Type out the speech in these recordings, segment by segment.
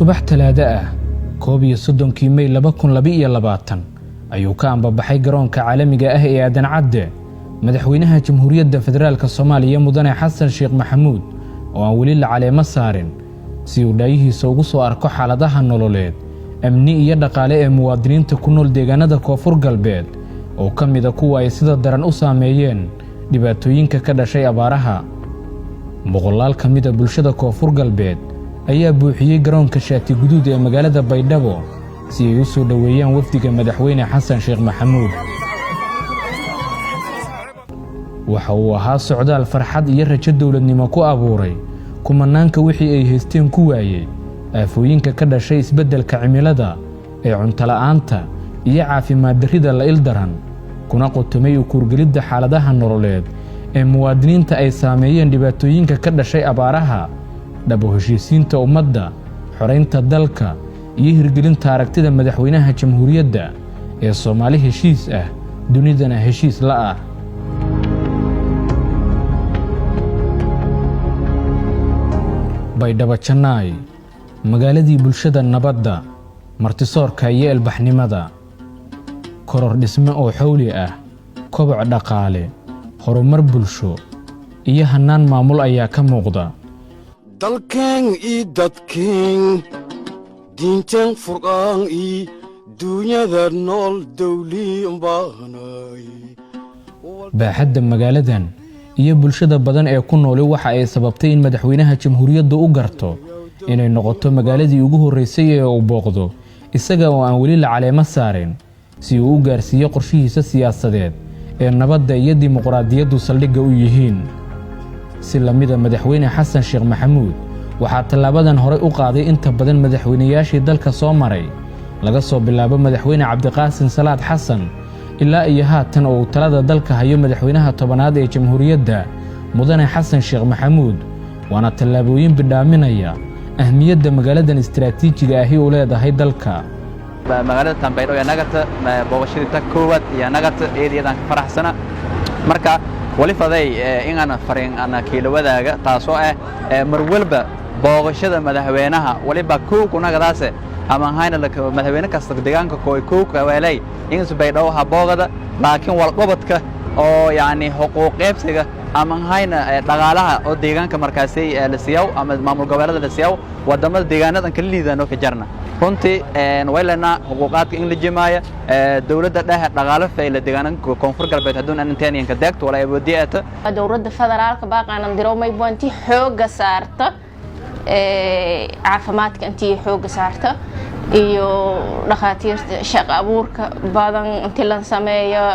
subax talaado ah 31 May 2022 ayuu ka ambabaxay garoonka caalamiga ah ee Aadan Cadde madaxweynaha Jamhuuriyadda Federaalka Soomaaliya Mudane Xasan Sheekh Maxamuud oo aan wali la caleemo saarin si uu dhaayihiisa ugu soo arko xaaladaha nololeed amni iyo dhaqaale ee muwaadiniinta ku nool deegaanada Koonfur Galbeed oo kamid ah kuwa ay sida daran u saameeyeen dhibaatooyinka ka dhashay abaaraha boqolaal kamid ah bulshada Koonfur Galbeed ayaa buuxiyay garoonka Shaati Guduud ee magaalada Baydhabo si ay u soo dhaweeyaan wafdiga madaxweyne Xasan Sheekh Maxamuud waxa uu ahaa socdaal farxad iyo rajo dawladnimo ku abuuray kumanaanka wixii ay haysteen ku waayay aafooyinka ka dhashay isbeddelka cimilada ee cunto la'aanta iyo caafimaad darrida la ildaran kuna qotomay u kurgelidda xaaladaha nololeed ee muwaadiniinta ay saameeyeen dhibaatooyinka ka dhashay abaaraha dhabo heshiisiinta ummadda xoreynta dalka iyo hirgelinta aragtida madaxweynaha jamhuuriyadda ee Soomaali heshiis ah dunidana heshiis la ah Baydhabo Janaay magaaladii bulshada nabadda martisoorka iyo ilbaxnimada koror dhisme oo xawli ah koboc dhaqaale horumar bulsho iyo hanaan maamul ayaa ka muuqda dalkeen ii dadkeen diinteen furqaan ii duunyada nool dawliin baahnay baaxadda magaaladan iyo bulshada badan ee ku nool waxa ay sababtay in madaxweynaha jamhuuriyadda u garto inay noqoto magaaladii ugu horeysay ee uu booqdo isaga oo aan wali la caleemo saarin si uu u gaarsiiyo qorshihiisa siyaasadeed ee nabadda iyo dimuqraadiyaddu saldhigga u yihiin si lamida madaxweyne Xasan Sheekh Maxamuud waxa talaabadan hore u qaaday inta badan madaxweynayaashii dalka soo maray laga soo bilaabo madaxweyne Cabdiqaasim Salaad Xasan ilaa iyo haatan oo talada dalka hayo madaxweynaha tobanaad ee jamhuuriyadda Mudane Xasan Sheekh Maxamuud waana talaabooyin bidhaaminaya ahmiyadda magaaladan istiraatiijiga ah ee uu leedahay dalka magaalada Baydhabo ee nagata booqashadii ta koowaad iyo nagata eedayadan ka faraxsana marka wali faday in aan fariin ana kiilo wadaaga taasoo ah mar walba booqashada madaxweynaha waliba ku nagadaas ama hayna la madaxweyne kasta deegaanka ku weelay in Baydhabo ha boogada laakiin wal qobadka oo yaani xuquuq qaybsiga ama hayna dhaqaalaha oo deegaanka markaasay la siiyo ama maamul goboleedka la siiyo wadamada deegaanada kala liidano ka jarna runtii weelana xuquuqaadka in la jimaaya dawladda dhexe dhaqaale fayl deegaanka Koonfur Galbeed haddii aan intaaniyanka deegto wala awoodiyada dawladda federaalka baaqanan diroomay boonti xooga saarta caafimaadka intii xooga saarta iyo dhaqaatiirta shaqo abuurka badan intii la sameeyo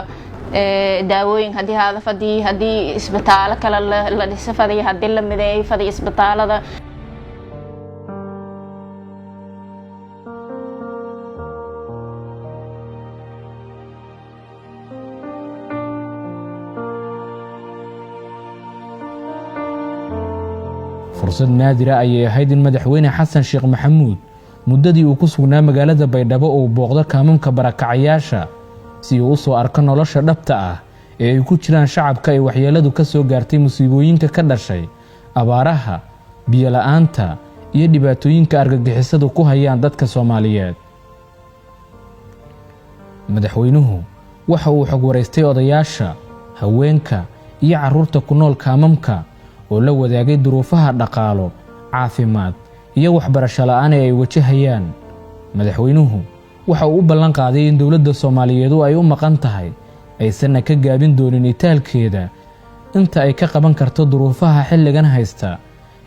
daawooyin hadii isbitaalo kale la dhiso fadhiyo hadii la mideeyo fadhiyo isbitaalada fursad naadira ayay ahayd in madaxweyne Xasan Sheekh Maxamuud muddadii uu ku sugnaa magaalada Baydhabo oo booqdo kaamamka barakacayaasha si uu soo arko nolosha dhabta ah ee ay ku jiraan shacabka ay waxyeeladu ka soo gaartay musiibooyinka ka dhashay abaaraha biyo la'aanta iyo dhibaatooyinka argagixisadu ku hayaan dadka Soomaaliyeed madaxweynuhu waxa uu xog wareystay odayaasha haweenka iyo carruurta ku nool kaamamka oo la wadaagay duruufaha dhaqaalo caafimaad iyo waxbarasho la'aan ay wajahayaan madaxweynuhu waxa uu ballan qaaday in dawladda Soomaaliyeed ay u maqan tahay aysan ka gaabin doonin itaalkeeda inta ay ka qaban karto duruufaha xilligan haysta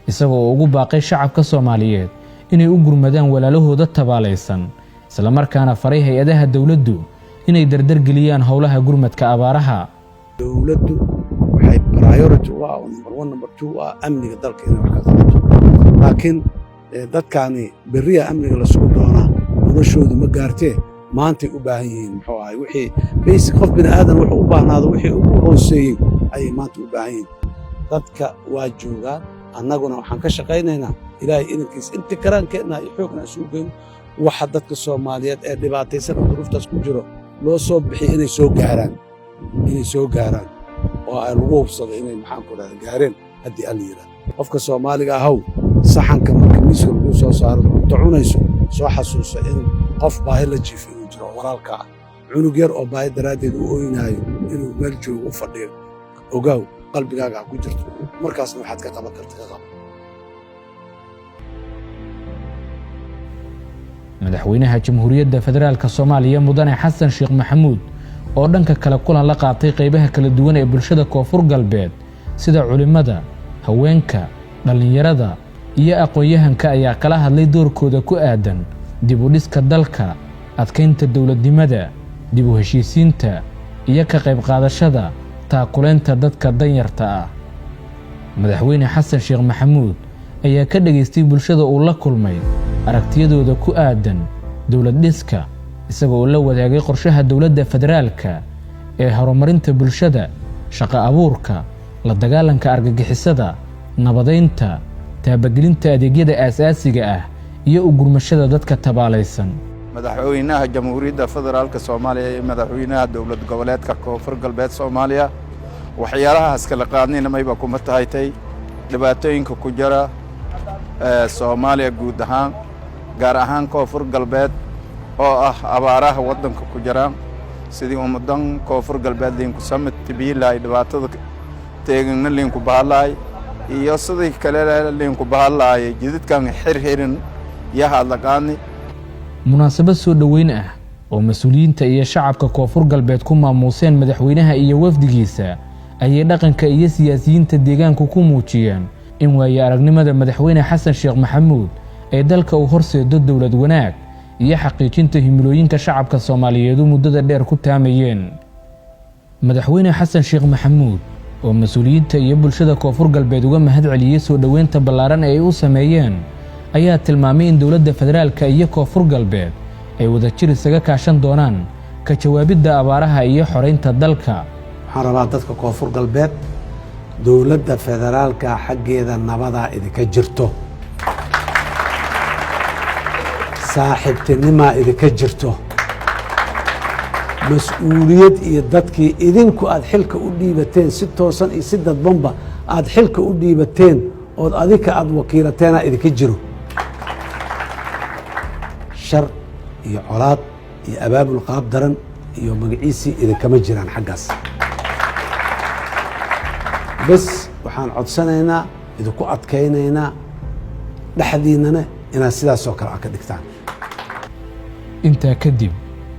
isagoo ugu baaqay shacabka Soomaaliyeed inay u gurmadaan walaalahooda tabaalaysan isla markaana faray hay'adaha dawladdu inay dardar geliyaan howlaha gurmadka abaaraha dawladdu waxay priority waa number 1 number 2 amniga dalka inay wax ka qabato laakiin dadkaani bariya amniga la soo doona noloshoodu ma gaartee maanta u baahan yihiin muxuu ahay wixii basic qof bini aadan wuxuu u baahnaado wixii ugu hooseeyay ay maanta u baahan yihiin dadka waa joogaan annaguna waxaan ka shaqaynaynaa ilaahay inankiis inta karaankeena iyo xoogna isugu geyn waxa dadka Soomaaliyeed ee dhibaataysan oo duruuftaas ku jiro loo soo bixiyay inay soo gaaraan oo ay lagu hubsado inay maxaan ku raadin gaareen haddii aan yiraahdo qofka Soomaaliga ahow saxanka marka miiska lagu soo saaro cunto cunayso soo xasuuso in qof baahi la jiifin jiro walaalka cunug yar oo baahi daraadeed u ooynayo inuu meel joogo u fadhiyo ogaaw qalbigaaga ku jirto markaasna waxaad ka qaban kartaa madaxweynaha jamhuuriyadda federaalka Soomaaliya mudane Xasan Sheekh Maxamuud oo dhanka kale kulan la qaatay qaybaha kala duwan ee bulshada Koonfur Galbeed sida culimada, haweenka, dhalinyarada iyo aqoon-yahanka ayaa kala hadlay doorkooda ku aadan dib u dhiska dalka, adkeynta dawladnimada, dib u heshiisiinta iyo ka qayb qaadashada taakuleenta dadka danyarta ah. madaxweyne Xasan Sheekh Maxamuud ayaa ka dhageystay bulshada uu la kulmay aragtiyadooda ku aadan dawlad dhiska isagoo la wadaagay qorshaha dawladda federaalka ee horumarinta bulshada, shaqo abuurka, la dagaalanka argagixisada, nabadeynta, taabagelinta adeegyada aasaasiga ah iyo u gurmashada dadka tabaalaysan. madaxweynaha jamhuuriyadda federaalka Soomaaliya iyo madaxweynaha dawlad goboleedka Koonfur Galbeed Soomaaliya waxyaalahaas kala qaadnayna mayba kuma tahay dhibaatooyinka ku jira Soomaaliya guud ahaan gaar ahaan Koonfur Galbeed oo ah abaaraha wadanka ku jira sidii ummadan Koonfur Galbeed linku samad tibiilay dhibaatada teegna linku bahalay iyo sidii kale linku bahalay jidadkan xirxirin yaha laqaani munaasabad soo dhaweyn ah oo mas'uuliyiinta iyo shacabka Koonfur Galbeed ku maamuuseen madaxweynaha iyo wafdigiisa ayay dhaqanka iyo siyaasiyiinta deegaanka ku muujiyeen in waayo aragnimada madaxweyne Xasan Sheekh Maxamuud ee dalka uu horseedo dawlad wanaag iyo xaqiijinta himilooyinka shacabka Soomaaliyeed muddada dheer ku taamayeen. madaxweyne Xasan Sheekh Maxamuud oo mas'uuliyiinta iyo bulshada Koonfur Galbeed uga mahad celiyay soo dhaweynta ballaaran ee ay u sameeyeen ayaa tilmaamay in dawladda federaalka iyo Koonfur Galbeed ay wadajir isaga kaashan doonaan ka jawaabidda abaaraha iyo xoreynta dalka. waxaan rabaa dadka Koonfur Galbeed dawladda federaalka xaggeeda nabada idinka jirto saaxiibtinimo idinka jirto mas'uuliyad iyo dadkii idinku aad xilka u dhiibateen si toosan iyo si dadbanba aad xilka u dhiibateen oo adika aad wakiilateena idinka jiro shar iyo colaad iyo abaabul qaab daran iyo magaciisii idinkama jiraan xaggaas bas waxaan codsanaynaa idinku adkaynaynaa dhaxdiinana inaad sidaas oo kale ka dhigtaan. intaa kadib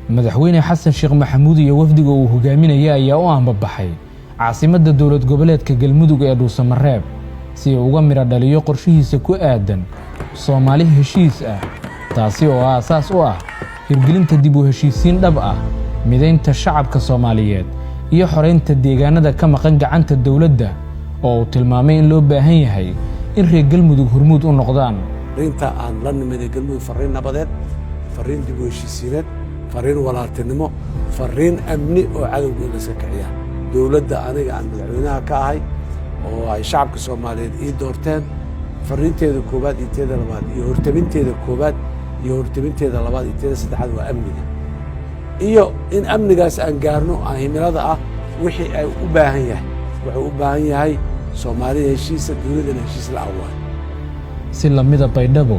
madaxweyne Xasan Sheekh Maxamuud iyo wafdiga uu hogaaminayay ayaa u aanbabaxay caasimadda dawlad goboleedka Galmudug ee Dhuusamareeb si uu uga mira dhaliyo qorshihiisa ku aadan Soomaali heshiis ah taasi oo aasaas u ah hirgelinta dib u heshiisiin dhab ah mideynta shacabka Soomaaliyeed iyo xoreynta deegaanada ka maqan gacanta dawladda oo uu tilmaamay in loo baahan yahay in reer Galmudug hormuud u noqdaan. inta aan la nimaday Galmudug fariin nabadeed, fariin dib u heshiisiineed, fariin walaaltinimo, fariin amni oo cadowga la iska kiciya. dawladda aniga aan madaxweynaha ka ahay oo ay shacabka Soomaaliyeed ii doorteen fariinteeda koobaad iyo teeda labaad iyo hortabinteeda koobaad iyo hortabinteeda labaad iyo teeda saddexaad waa amniga iyo in amnigaas aan gaarno aan himilada ah wixii ay u baahan yahay wuxuu u baahan yahay Soomaaliya heshiisa dawladda heshiis la awaan. si lamida Baydhabo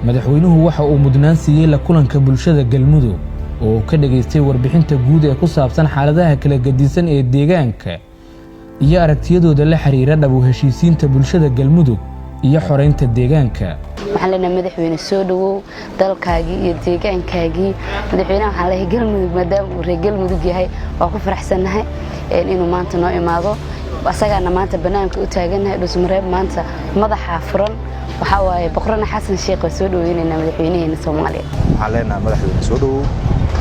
madaxweynuhu waxa uu mudnaan siiyay la kulanka bulshada Galmudug oo ka dhageystay warbixinta guud ee ku saabsan xaaladaha kala gadisan ee deegaanka iyo aragtiyadooda la xiriira dhab u heshiisiinta bulshada Galmudug iyo xoreynta deegaanka. waxaan leenahay madaxweyne soo dhawow dalkaagii iyo deegaankaagii madaxweynaha waxaan leeyahay Galmudug maadaama uu reer Galmudug yahay waa ku faraxsanahay inuu maanta noo imaado asagana maanta banaanka u taaganahay Dhuusamareeb maanta madaxa furan waxa waaye boqorna Xasan Sheekh soo dhaweynayna madaxweynaheena Soomaaliya. waxaan leenahay madaxweyne soo dhawow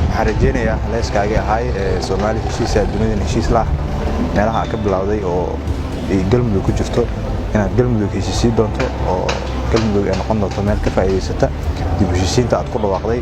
waxaan rajeynayaa haleeskaaga ahay Soomaali heshiisa dunida heshiis la meelaha ka bilowday oo ay Galmudug ku jirto inaad Galmudug heshiisiin doonto oo Galmudug ay noqon doonto meel ka faa'iideysata dib u heshiisiinta aad ku dhawaaqday.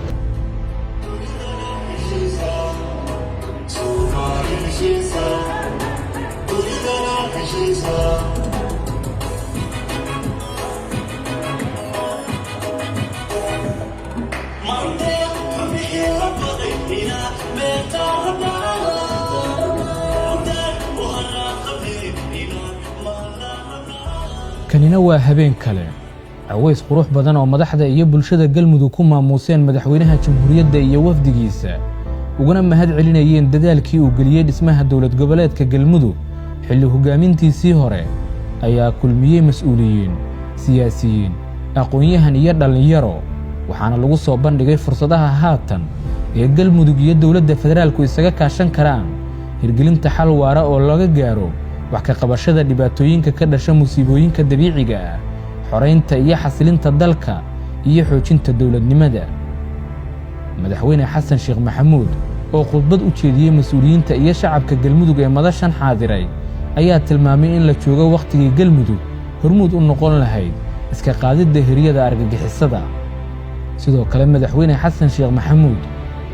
kani kanina waa habeen kale caways qurux badan oo madaxda iyo bulshada galmudug ku maamuuseen madaxweynaha jamhuuriyadda iyo wafdigiisa uguna mahad celinayeen dadaalkii uu geliyey dhismaha dowlad goboleedka galmudug xilli hogaamintiisii hore ayaa kulmiyey mas'uuliyiin siyaasiyiin aqoon-yahan iyo dhallinyaro waxaana lagu soo bandhigay fursadaha haatan ee galmudug iyo dowladda federaalku isaga kaashan karaan hirgelinta xal waara oo laga gaaro wax ka qabashada dhibaatooyinka ka dhasha musiibooyinka dabiiciga ah xoreynta iyo xasilinta dalka iyo xoojinta dowladnimada madaxweyne xasan sheekh maxamuud oo khudbad u jeediyey mas'uuliyiinta iyo shacabka galmudug ee madashan xaadiray ayaa tilmaamay in la joogo wakhtigii galmudug hormuud u noqon lahayd iska qaadidda hiryada argagixisada sidoo kale madaxweyne xasan sheekh maxamuud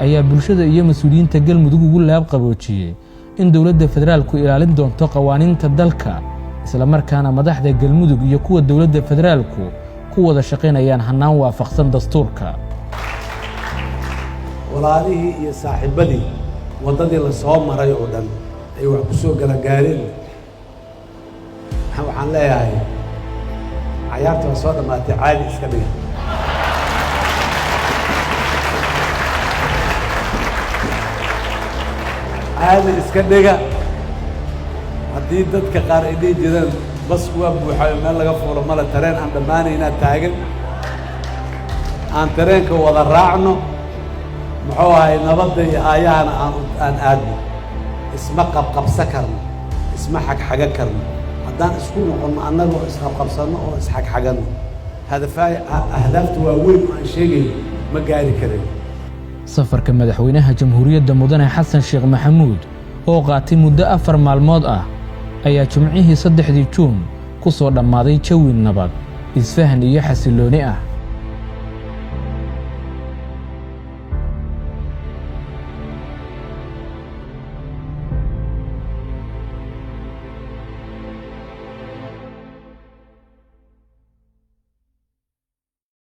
ayaa bulshada iyo mas'uuliyiinta galmudug ugu laab qaboojiyey in dowladda federaalku ilaalin doonto qawaaniinta dalka isla markaana madaxda galmudug iyo kuwa dowladda federaalku ku wada shaqaynayaan hannaan waafaqsan dastuurka walaalihii iyo saaxiibadii waddadii la soo maray oo dhan ay wax ku soo garagaareen waxaan leeyahay cayaarta waa soo dhammaatay caadi iska dhiga caadi iska dhiga haddii dadka qaar ay dhihi jireen bas waa buuxayo meel laga fuulo male tareen aan dhammaanaynaa taagan aan tareenka wada raacno muxuu ahay nabadda iyo aayahana aan aadno isma qabqabsa karno isma xagxaga karno haddaan isku noqonno annagoo isqabqabsanno oo isxagxaganno ahdaafta waaweyn oo aan sheegayno ma gaari karin safarka madaxweynaha jamhuuriyadda mudane xasan sheekh maxamuud oo qaatay muddo 4 maalmood ah ayaa jimcihii 3 Juun ku soo dhammaaday jawi nabad isfahan iyo xasilooni ah